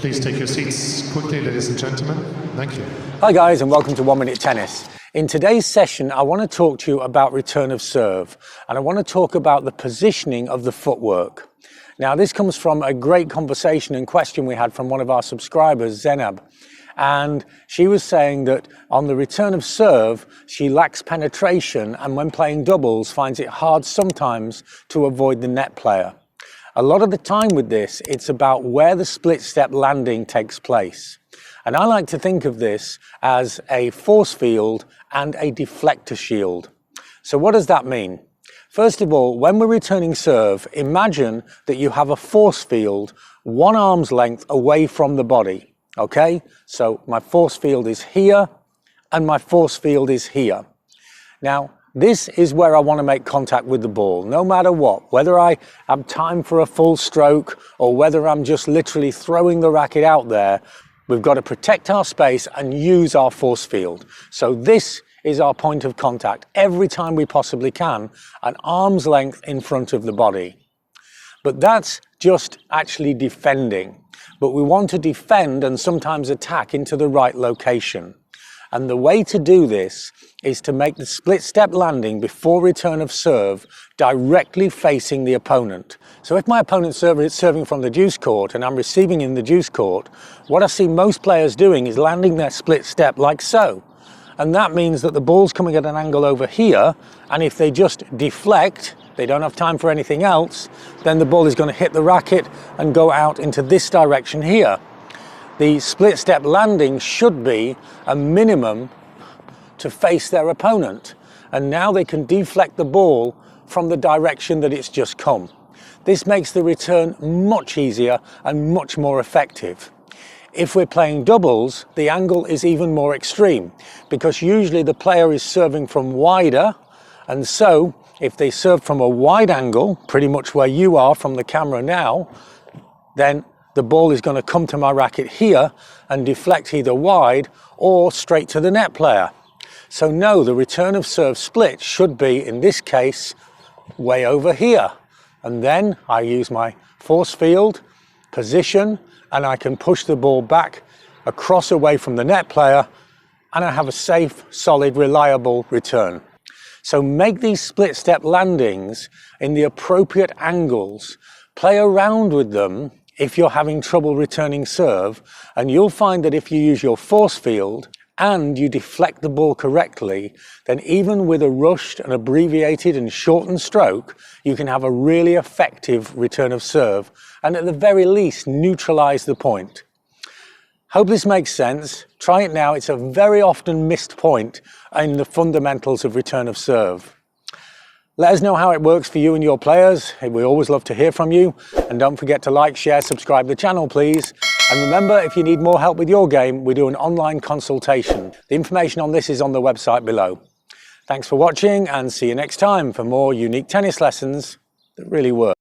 Please take your seats quickly, ladies and gentlemen. Thank you. Hi guys, and welcome to 1 Minute Tennis. In today's session, I want to talk to you about return of serve, and I want to talk about the positioning of the footwork. Now, this comes from a great conversation and question we had from one of our subscribers, Zenab. And she was saying that on the return of serve, she lacks penetration, and when playing doubles, finds it hard sometimes to avoid the net player. A lot of the time with this, it's about where the split step landing takes place. And I like to think of this as a force field and a deflector shield. So what does that mean? First of all, when we're returning serve, imagine that you have a force field 1 arm's length away from the body. Okay? So my force field is here and my force field is here. Now, this is where I want to make contact with the ball, no matter what, whether I have time for a full stroke or whether I'm just literally throwing the racket out there. We've got to protect our space and use our force field. So this is our point of contact every time we possibly can, an arm's length in front of the body. But that's just actually defending. But we want to defend and sometimes attack into the right location. And the way to do this is to make the split step landing before return of serve directly facing the opponent. So if my opponent's server is serving from the deuce court and I'm receiving in the deuce court, what I see most players doing is landing their split step like so. And that means that the ball's coming at an angle over here, and if they just deflect, they don't have time for anything else, then the ball is going to hit the racket and go out into this direction here. The split step landing should be a minimum to face their opponent, and now they can deflect the ball from the direction that it's just come. This makes the return much easier and much more effective. If we're playing doubles, the angle is even more extreme, because usually the player is serving from wider, and so if they serve from a wide angle, pretty much where you are from the camera now, then the ball is going to come to my racket here and deflect either wide or straight to the net player. So no, the return of serve split should be, in this case, way over here. And then I use my force field, position, and I can push the ball back across away from the net player, and I have a safe, solid, reliable return. So make these split step landings in the appropriate angles, play around with them if you're having trouble returning serve, and you'll find that if you use your force field and you deflect the ball correctly, then even with a rushed and abbreviated and shortened stroke, you can have a really effective return of serve and at the very least neutralize the point. Hope this makes sense. Try it now. It's a very often missed point in the fundamentals of return of serve. Let us know how it works for you and your players. We always love to hear from you. And don't forget to like, share, subscribe to the channel, please. And remember, if you need more help with your game, we do an online consultation. The information on this is on the website below. Thanks for watching, and see you next time for more unique tennis lessons that really work.